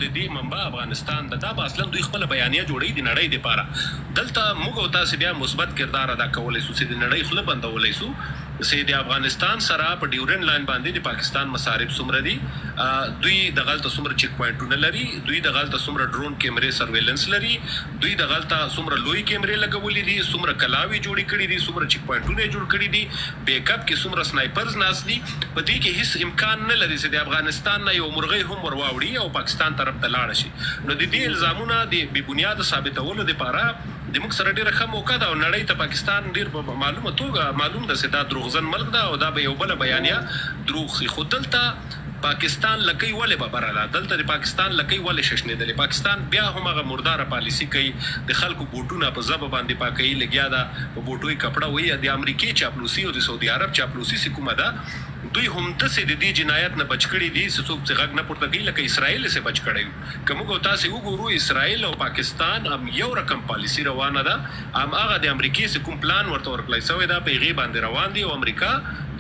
د دې منبع افغانستان دا به اصلا دوی خپل بیانیه جوړي د نړۍ لپاره دلته موږ او تاسو بیا مثبت کردار ادا کولای شو چې د نړۍ خله بندولای شو چې د افغانستان سره په ډیورن لاین باندې د پاکستان مصارف څومره دي دوی د غلطه څومره چیک پوینټونه لري دوی د غلطه څومره ډرون کیمرې سرویلنس لري دوی د غلطه څومره لوی کیمرې لګولې دي څومره کلاوي جوړې کړې دي څومره چیک پوینټونه جوړ کړي دي بیک اپ کې څومره سنایپرز ناس دي په دې کې هیڅ امکان نه لري چې د افغانستان نه یو مرغۍ هم ورواوړي او پاکستان طرف ته لاړ شي نو د دې الزامونه د بې بنیاد ثابتولو لپاره د موږ سره ډیره ښه موقع ده او نړۍ ته پاکستان ډیر په معلومه توګه معلوم ده چې دا دروغجن ملک ده او دا به یو بله بیانیه دروغ شي خو دلته پاکستان لکۍ ولې به بره ده دلته د پاکستان لکۍ ولې ششنېدلې پاکستان بیا هم هغه مرداره پالیسي کوي د خلکو بوټونه په ژبه باندې پاکوي لګیا ده په بوټو یې کپړه وایي د امریکې چاپلوسي او د سعودي عرب چاپلوسي چې کومه ده دوی هم داسې د دې جنایت نه بچ کړي دي چې څوک غږ نه پورته کوي لکه اسرائیل یې بچ کړی که موږ تاسې وګورو اسرائیل او پاکستان هم یو رقم پالیسي روانه ده هم هغه د امریکې چې کوم پلان ورته ورکړی شوی ده په هغې باندې روان دي او امریکا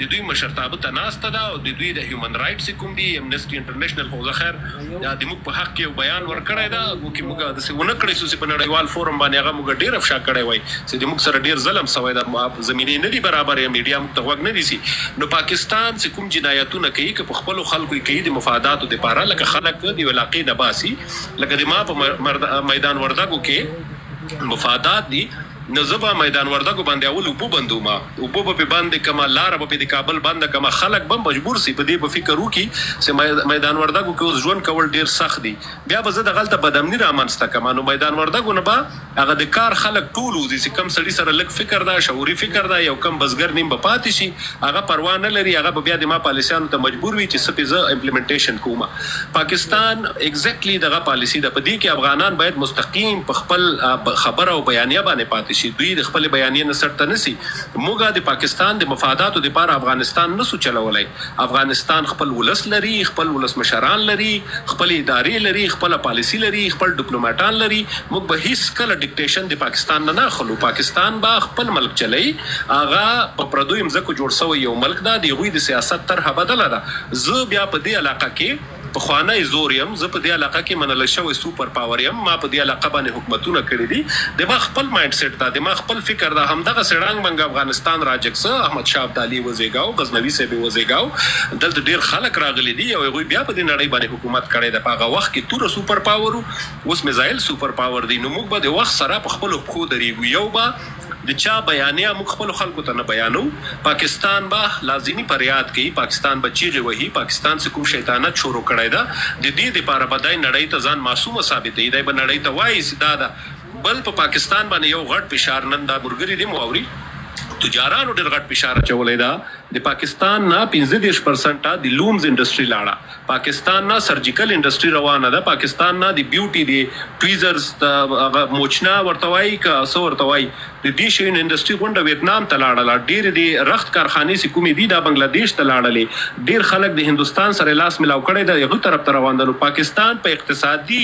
د دوی مشرتابه ته ناسته ده او د دوی د هیومن رایټس کوم دي امنسټي انټرنیشنل خو زه خیر د موږ په حق کې یو بیان ورکړی ده چې موږ داسې ونه کړی شو چې په نړیوال فورم باندې هغه موږ ډېر افشا کړی وای چې د موږ سره ډېر ظلم شوی ده زمینې نه دي برابر یا میډیا موږ ته غوږ نه نیسي نو پاکستان چې کوم جنایتونه کوي که په خپلو خلکو یې کوي د مفاداتو دپاره لکه خلک د یو علاقې نه باسي لکه د ما په میدان وردګو کې مفادات دي نو زه به میدان وردګو باندې اول اوبو بندوم اوبو به پې باندې کمه لاره به پې د کابل بنده کمه خلک به مجبور سي په دې به فکر وکړي چې میدان وردګو کې اوس ژوند کول ډېر سخت دي بیا به زه دغلته بدامني رامنځته کړم نو میدان وردګو نه به هغه د کار خلک ټول وځي چې کم سړي سره لږ فکر ده شعوري فکر ده یو کم بزګر نیم به پاتې شي هغه پروا نه لري هغه به بیا د ما پالیسیانو ته مجبور وي چې څه پې زه امپلیمنټیشن کوم پاکستان ایگزیکټلی دغه پالیسي ده په دې کې افغانان باید مستقیم په خپل خبره او بیانیه باندې پاتې شي دوی د خپل بیانیه نه سرته نسی موږ د پاکستان د مفاداتو لپاره افغانستان نسو چلولای افغانستان خپل ولس لري خپل ولس مشران لري خپل ادارې لري خپل پالیسي لري خپل ډیپلوماټان لري موږ به هیڅ کله ډیکټیشن د پاکستان نه اخلو پاکستان به خپل ملک چلای هغه په پردوی مځکو جوړ شوی یو ملک ده د هغوی د سیاست طرحه بدله ده زه بیا په دې علاقه کې پخوانی زور یم زه په دې علاقه کې منل شوی سوپر پاور یم ما په دې علاقه باندې حکومتونه کړي دي د ما خپل مایند سیټ ده د ما خپل فکر ده همدغه سړنګ منګ افغانستان راجکسه احمد شاه ابدالي وزیګاو غزنوي صاحب وزیګاو دلته ډیر خلک راغلي دي او هغوی بیا په دې نړۍ باندې حکومت کړی ده په هغه وخت کې توره سوپر پاور اوس میزایل سوپر پاور دی نو موږ به د وخت سره په خپلو پښو درېږو یو به د چا بیانیه موږ خپلو خلکو ته نه بیانو پاکستان به لازمي فریاد کوي پاکستان به چیغې وهي پاکستان څه کوم شیطانت شروع کړی ده د دې دپاره به دی نړۍ ته ځان معصومه ثابتوي دی به نړۍ ته وایي چې دا ده بل په پاکستان باندې یو غټ فشار نن دا ملګري دي مو اوري تجارانو ډېر غټ فشار اچولی ده د پاکستان نه 15% د لومز انډسټري لاړه پاکستان نه سرجیکل انډسټري روانه ده پاکستان نه د بیوټي دی ټویزرز هغه موچنا ورته وایي که څه ورته وایي د دې شیانو انډسټري غونډه ویتنام ته لاړله ډېرې د رخت کارخانې چې کومې دي دا بنګلادیش ته لاړلې ډېر خلک د هندوستان سره لاس ملاو کړی ده هغوی طرف ته روان ده نو پاکستان په اقتصادي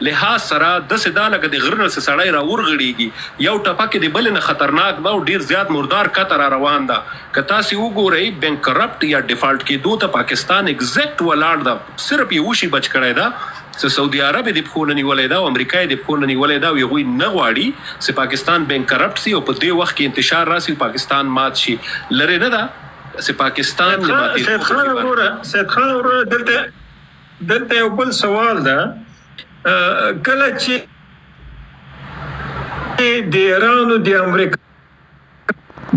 لحاظ سره داسې دا لکه د غره نه چې سړی راورغړېږي یو ټپه کې د بلې نه خطرناک ده او ډېر زیات مردار کته را روان ده که تاسې وګورئ بینکرپټ یا ډیفالټ کېدو ته پاکستان ایگزیکټ ولاړ ده صرف یو شي بچ کړی ده چې سعودي عرب یې د پښو نه نیولی ده او امریکا یې د پښو نه نیولی ده او هغوی نه غواړي چې پاکستان بینکرپټ سي او په دې وخت کې انتشار راسي پاکستان مات شي لرې نه ده چې پاکستان سید خان وروره دلته یو بل سوال ده کله چې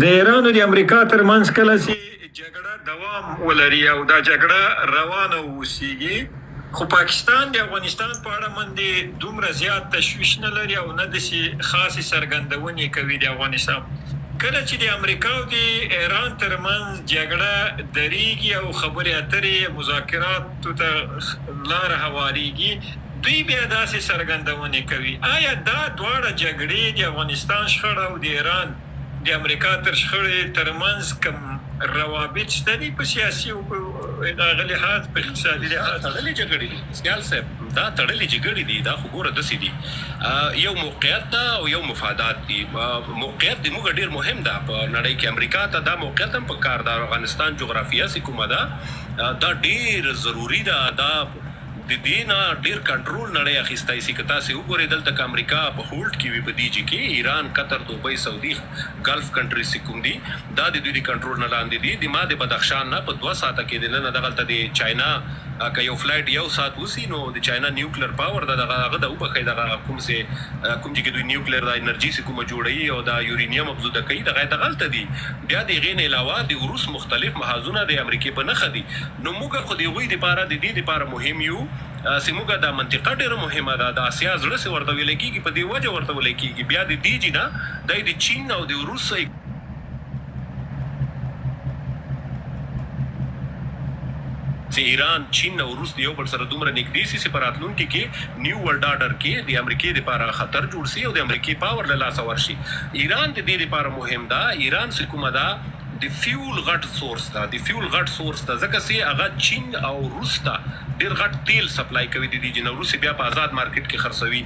د ایران او د امریکا ترمنځ کله چې جګړه دوام ولري او دا جګړه روانه اوسیږي خو پاکستان د افغانستان په اړه باندې دومره زیات تشویش نه لري او نه داسې خاصې څرګندونې کوي د افغانستان کله چې د امریکا او د ایران ترمنځ جګړه درېږي او خبرې اترې مذاکراتو ته لاره هواریږي دوی بیا داسې څرګندونې کوي آیا دا دواړه جګړې د افغانستان شخړه او د ایران د امریکا تر شخړې ترمنځ کوم روابط شته دي په سیاسي او هغه لحاظ په اقتصادي لحاظ تړلې جګړې دي سیال صاحب دا تړلې جګړې دي دا خو ګوره داسې دي یو موقعیت ده او یو مفادات دي موقعیت د موږ ډېر مهم ده په نړۍ کې امریکا ته دا موقعیت هم پکار ده افغانستان جغرافیه چې کومه ده دا ډېر ضروري ده دا د دې نه ډېر کنټرول نړۍ اخیستی سي که تاسې وګورئ دلته که امریکا په هولډ کې وي په دې جي کې ایران قطر دوبۍ سعودي ګلف کنټریز چې کوم دي دا د دوی د کنټرول نه لاندې دي د ما د بدخشان نه په 2 ساعته کې د نن دغلته د چاینا که یو فلایټ 1 ساعت وسی نو د چاینا نیوکلیر پاور دغه د وبخښئ دغه کوم چې کې دوی نیوکلیر د انرژي چې کومه جوړوي او د یورینیم ابزوده کوي دغلته دي بیا د هغې نه علاوه د روس مختلف محاذونه د امریکې په نښه دي نو موږ خو د هغوی دپاره د دې دپاره مهم یو چې موږ دا منطقه ډېره مهمه ده د اسیا زړه چې ورته ویلی کېږي په دې وجه ورته ویلی کېږي بیا د دې جي نه دی د چین او د روس چې ایران چین او روس د یو بل سره دومره نږدې سي چې په راتلونکي کې نیو ورلډ آرډر کې د امریکې دپاره خطر جوړ سي او د امریکې پاور له لاسه ورشي ایران د دې دپاره مهم ده ایران چې کومه ده د فیول غټ سورس ده د فیول غټ سورس ده ځکه چې هغه چین او روس ته ډېر غټ تیل سپلای کوي د دې جنه روس بیا په آزاد مارکیټ کې خرڅوي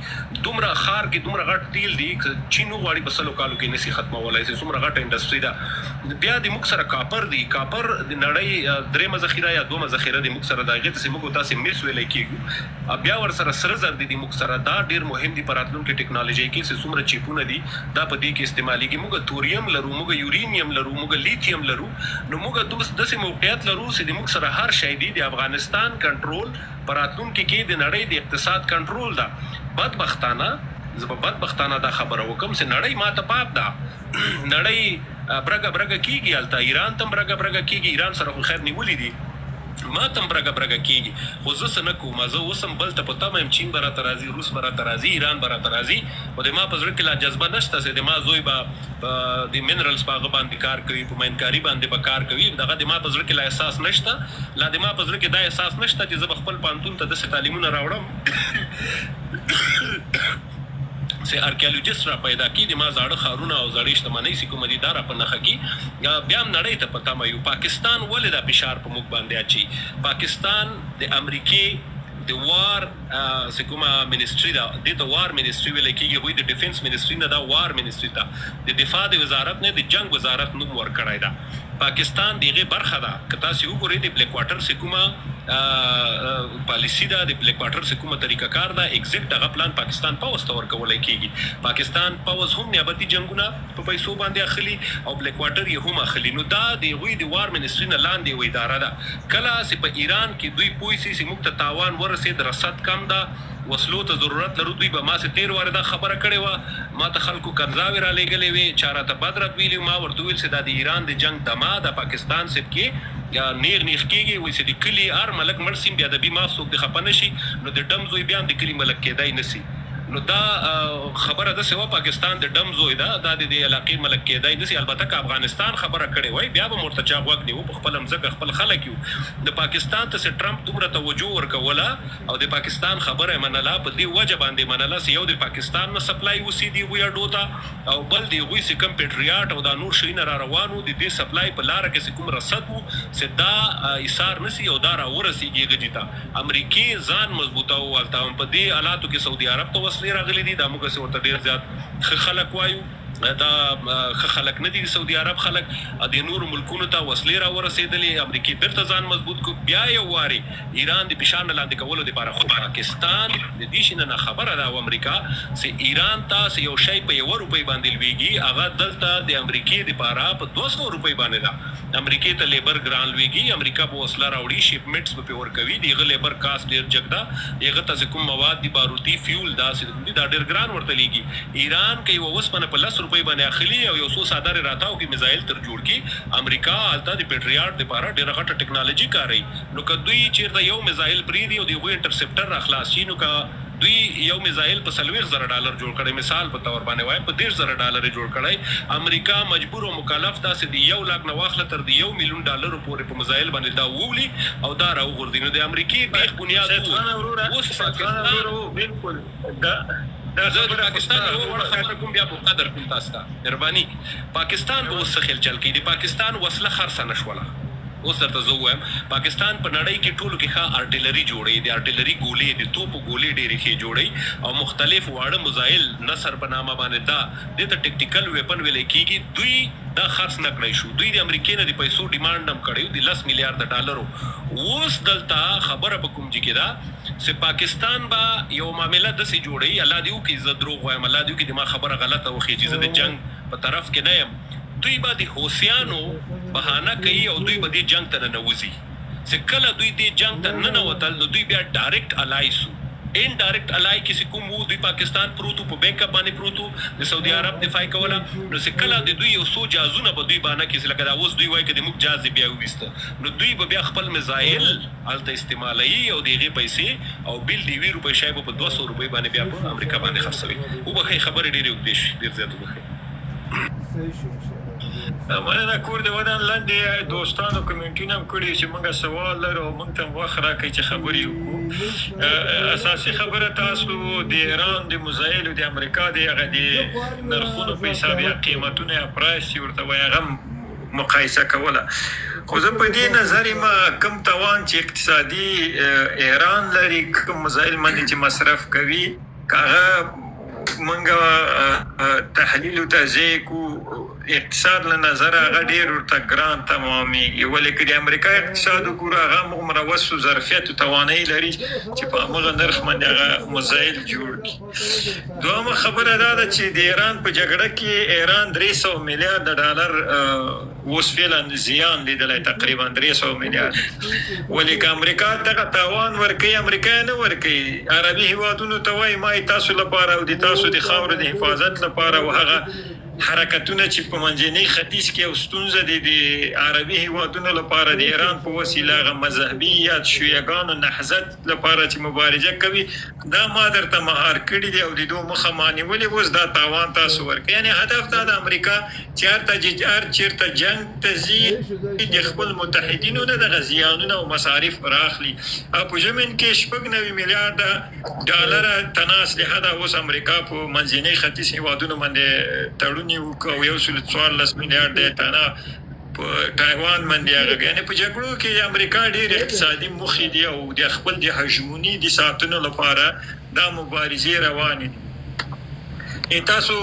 دومره ښار کې دومره غټ تیل دی چین وغواړي په 100 کالو کې نشي ختمولی چې څومره غټه انډسټري ده بیا د موږ سره کاپر دی کاپر د نړۍ درېمه ذخیره یا دومه ذخیره د موږ سره د هغې ته چې موږ تاسې مس ویلی کېږو بیا ورسره سره زر دي د موږ سره دا ډېر مهم دي په راتلونکي ټیکنالوژۍ کې چې څومره چیپونه دي دا په دې کې استعمالیږي موږ توریم لرو موږ یورینیم لرو موږ لیتیم لرو نو موږ داسې موقعیت لرو چې د موږ سره هر شی دی د افغانستان کنټرول په راتلونکي کې د نړۍ د اقتصاد کنټرول ده زه به بدبختانه دا خبره وکم چې نړۍ ما ته پاپ ده نړۍ برګه کېږي هلته ایران ته هم برګه کېږي ایران سره خو خیر نیولي دي ما ته هم برګه کېږي خو زه څه نه کوم زه اوس هم بل ته په تمه یم چین به راته راځي روس به راته راځي ایران به راته راځي خو د ما په زړه کې لا جذبه نشته چې د ما زوی به د منرلز په هغه باندې کار کوي په مینکاري باندې به کار کوي دغه د ما په زړه کې لا احساس نشته لا د ما په زړه کې دا احساس نشته چې زه به خپل پوهنتون ته داسې تعلیمونه راوړم چې ارکیالوجیست را پیدا کړي د ما زاړه ښارونه او زړې شتمنۍ چې کومه دي دا را په نښه کړي بیا هم نړۍ ته په تمه یو پاکستان ولې دا فشار په موږ باندې اچوي پاکستان د امریکې د وار چې کومه منسټري ده دې ته وار منسټري ویلی کېږي هغوی د ډیفنس منسټري نه دا وار منسټري ته د دفاع د وزارت نه د جنګ وزارت نوم ورکړی ده پاکستان د هغې برخه ده که تاسې وګورئ د بلیک واټر چې کومه پالیسي ده د بلیک واټر چې کومه طریقه کار ده ایگزیکټ هغه پلان پاکستان پوځ ته ورکولی کېږي پاکستان پوځ هم نیابتي جنګونه په پیسو باندې اخلي او بلیک واټر یې هم اخلي نو دا د هغوی د وار منسټري نه لاندې یوه اداره ده کله چې په ایران کې دوی پوه سي چې موږ ته تاوان ورسېد رصد کم ده وسلو ته ضرورت لرو دوی به ما سه تیر واره دا خبره کړې وه ما ته خلکو کنځاوې را لېږلې وې چا راته بد رد ویلي ما ورته ویل چې دا د ایران د جنګ دما د پاکستان صاحب کې یا نیغ کېږي وایي چې د کلي هر ملک مړ سي بیا د بي ما څوک د خفه نه شي نو د ډم زوی بیا هم د کلي ملک کېدی نه سي نو دا خبره داسې وه پاکستان د ډم زوی ده دا د دې علاقې ملک کېدی نه سي البته که افغانستان خبره کړې وای بیا به ورته چا غوږ نیو په خپله مځکه خپل خلک یو د پاکستان ته چې ټرمپ دومره توجه ورکوله او د پاکستان خبره یې منله په دې وجه باندې منله چې یو د پاکستان نه سپلای وسي د هغوی اډو ته او بل د هغوی چې کوم پیټریاټ او دا نور شیونه را روان وو د دې سپلای په لاره کې چې کوم رصد وو چې دا ایثار نه سي او دا راورسېږي هغه جي ته امریکې ځان مضبوطوو هلته هم په دې حالاتو کې سعودي عرب ته وسلې راغلي دي دا موږ چې ورته ډېر زیات ښه خلک وایو دا ښه خلک نه دي د سعودي عرب خلک د نورو ملکونو ته وسلې را ورسېدلې امریکې بېرته ځان مضبوط کړو بیا یو وارې ایران د فشار نه لاندې کولو دپاره خو پاکستان د دې شي نه خبره ده او امریکا چې ایران ته چې یو شی په 1 روپۍ باندې لوېږي هغه دلته د امریکې دپاره په 200 روپۍ باندې ده امریکې ته لیبر ګران لوېږي امریکا به وسله راوړي شپمنټس به پرې ورکوي د هغه لیبر کاست ډېر جګ ده هغه ته چې کوم مواد دي باروتي فیول داسې دا ډېر ګران ورته لېږي ایران که یوه وسپنه په 10 روپۍ باندې اخلي او یو څو سادارې راتاو کې میزایل تر جوړ کړي امریکا هلته د پیټریاټ دپاره ډېره غټه ټیکنالوژي کاروي نو که دوی چېرته یو میزایل پرېږدي او د هغوی انټرسپټر را خلاص شي نو که دوی یو میزایل په 40,000 ډالر جوړ کړی مثال په تور باندې وایم په 10,000 ډالر جوړ کړی امریکا مجبور او مکلف ده چې د 1 لاک نه واخله تر د 1 میلیون ډالرو پورې په میزایل باندې دا وولي او دا راوغورځي نو د امریکې بیخ بنیاد اوس پاکستان بالکل زه د پاکستان یو وړه خبره کوم بیا په قدر کوم تاسو ته مهرباني پاکستان به اوس څه خیل چل کوي د پاکستان وسله خرڅه نه شوله اوس درته زه وایم پاکستان په نړۍ کې ټولو کې ښه ارټلري جوړوي د ارټلري ګولې د توپو ګولې ډېرې ښې جوړوي او مختلف واړه مزایل نصر په نامه باندې دا دې ته ټیکټیکل ویپن ویل کېږي. دوی دا خرڅ نه کړی شو، دوی د امریکې نه د پیسو ډیمانډ هم کړی د 10 میلیارډ ډالرو. اوس دلته خبره په کوم ځای کې ده چې پاکستان به یو معامله داسې جوړوي، الله دې وکړي زه دروغ وایم، الله دې وکړي د ما خبره غلطه وښیي چې زه د جنګ په طرف کې نه یم. دوی به د حوثیانو بهانه کوي او دوی به دې جنګ ته ننوځي چې کله دوی دې جنګ ته ننوتل نو دوی بیا ډایرکټ الای سو. انډایرکټ الای کې کوم وو دوی پاکستان پروتو په بیک اپ باندې پروتو د سعودي عرب دفاع کوله نو چې کله د دوی یو سو جازونه به دوی باندې کې لکه دا اوس دوی وایي چې د موږ جاز بیا وېسته نو دوی به بیا خپل میزایل الته استعمالوي او دغه پیسې او بیل دی 20 روپۍ شای په 200 روپۍ باندې بیا په امریکا باندې خرڅوي. او به خبره ډېرې وکړي ډېر زیات وکړي. مننه کور د ودان لاندې دوستانو کمنټونه هم کړي چې موږ سوال لرو او موږ ته وخت راکړي چې خبرې وکړو. اساسي خبره تاسو د ایران د مزایلو د امریکا د هغه د نرخونو په حساب یا قیمتونه یا پرایس ورته وایي هغه مقایسه کوله. خو زه په دې نظر یم کم توان چې اقتصادي ایران لري کوم مزایل باندې چې مصرف کوي هغه موږ تحلیل ته ځای کو اقتصاد له نظره هغه ډېر ورته ګران تمامېږي ولې که د امریکا اقتصاد وګورو هغه هغومره وسو ظرفیت او توانایي لري چې په همغه نرخ باندې هغه مزایل جوړ کړي. دویمه خبره دا ده چې د ایران په جګړه کې ایران 300 میلیارډ ډالر اوس فعلا زیان لیدلی تقریبا 300 میلیارډ ولې که امریکا دغه تاوان ورکوي امریکا نه ورکوي عربي هیوادونو ته وایي ما تاسو لپاره او د تاسو د خاورو د حفاظت لپاره او هغه حرکتونه چې په منځني ختیځ کې او ستونزه د عربي هیوادونو لپاره د ایران په وسیله هغه مذهبي یا شیعهګانو نهضت لپاره چې مبارزه کوي دا ما درته مهار کړي دي او د دوی مخه ما نیولې اوس دا تاوان تاسو ورکوي. یعنې هدف دا د امریکا چې چېرته جنګ ته ځي د خپل متحدینو نه دغه زیانونه او مصارف راخلي. او په ژمن کې 90 میلیارډ ډالره تناس لحده اوس امریکا په منځني ختیځ هیوادونو باندې تړون او 114 میلیارډ تنه په تایوان باندې هغه یعنې په جګړو کې امریکا ډېر اقتصادي موخې دي او د خپل د هژموني د ساتنو لپاره دا مبارزې روانې دي. تاسو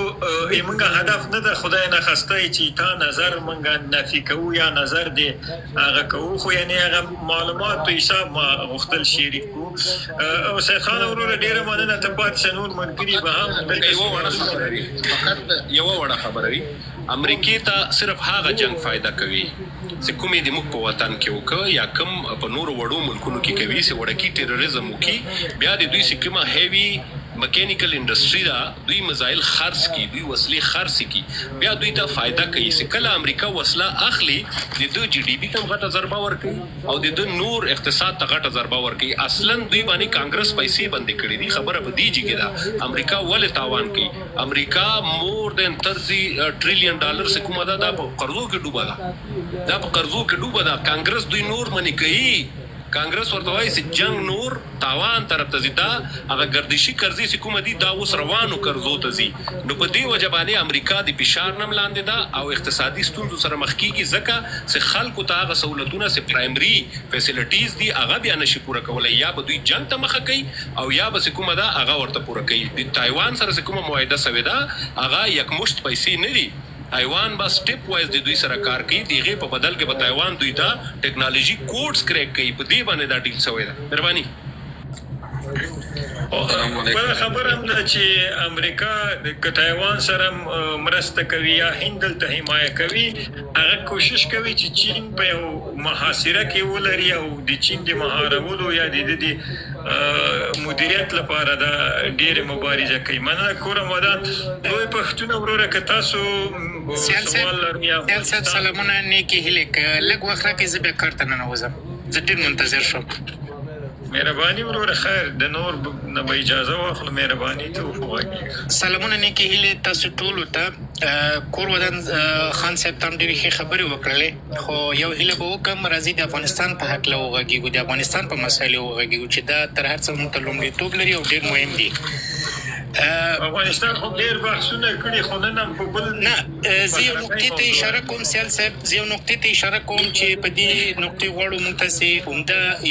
موږ هدف نه ده خدای نه خسته چې تا نظر موږ نفي کوو یا نظر دې هغه کوو خو یعنې هغه معلوماتو حساب ما غوښتل شریک کړو. او سید خان وروره ډېره مننه ته پاتې شه نور ملګري به هم یوه وړه خبره وي امریکې ته صرف هغه جنگ فایده کوي چې کومې د موږ په وطن کې وکړه یا کوم په نورو وړو ملکونو کې کوي چې وړکي ټیرریزم وکړي بیا د دوی چې کومه هیوي میکانیکل انډسټري دا دوی مزایل خرڅ کی دوی وسلې خرڅ کی بیا دوی ته فایده کوي چې کله امریکا وسله اخلي د دوی جی ډي پی ته غټه ضربه ورکوي او د دوی نور اقتصاد ته غټه ضربه ورکوي. اصلا دوی باندې کانګرس پیسې بند کړي دي خبره په دی جګه دا امریکا ولې تاوان کوي. امریکا مور دین 30 ټریلیون ډالر سے کومه دا په قرضو کې ډوبه ده دا په قرضو کې ډوبه ده. کانګرس دوی نور منی کوي کانګرس ورته وایي چې جنگ نور تاوان طرف ته ځي دا هغه گردشي قرضې چې کومه دي دا اوس روانو قرضو ته ځي نو په دې وجه باندې امریکا د فشار نه لاندې ده او اقتصادي ستونزو سره مخ کیږي ځکه چې خلکو ته هغه سہولتونه چې پرایمري فیسیلیټیز دي هغه بیا نشي پوره کولی یا به دوی جنگ ته مخه کوي او یا به کومه ده هغه ورته پوره کوي. د تایوان سره کومه معاهده شوې ده هغه یکمشت پیسې نه دي تایوان با سټپ وایز د دوی سره کار کوي دیغه په بدل کې په تایوان دوی دا ټیکنالوژي کوډز کریک کوي په دې باندې دا ډیل شوی ده. مهرباني بل خبر هم ده چې امریکا که تایوان سره مرسته کوي یا هند دلته حمایه کوي هغه کوشش کوي چې چین په یو محاصره کې ولري او د چین د مهارولو یا د مدیریت لپاره دا ډېرې مبارزه کوي. مننه کورم ودان دوی پښتون وروره که تاسو سوال لرئ یا سلامونه نیکې هیلې لږ وخت راکړئ زه بیا کار ته ننوځم زه ډېر منتظر شوم. مهرباني وروره خیر د نور نه به اجازه واخلو مهرباني ته وغږیږه. سلامونه نیکې هیلې تاسو ټولو ته کور ودان خان صاحب ته هم ډېرې ښې خبرې وکړلې خو یو هیله به وکړم راځي د افغانستان په هکله وغږیږو د افغانستان په مسایلو وغږیږو چې دا تر هر څه موږ ته لومړیتوب لري او ډېر مهم دي. افغانستان خو ډېر بحثونه کړي خو نن هم په بل نه زه یو نقطې ته اشاره کوم سیال صاحب، زه یو نقطې ته اشاره کوم چې په دې نقطې غواړو موږ تاسې عمده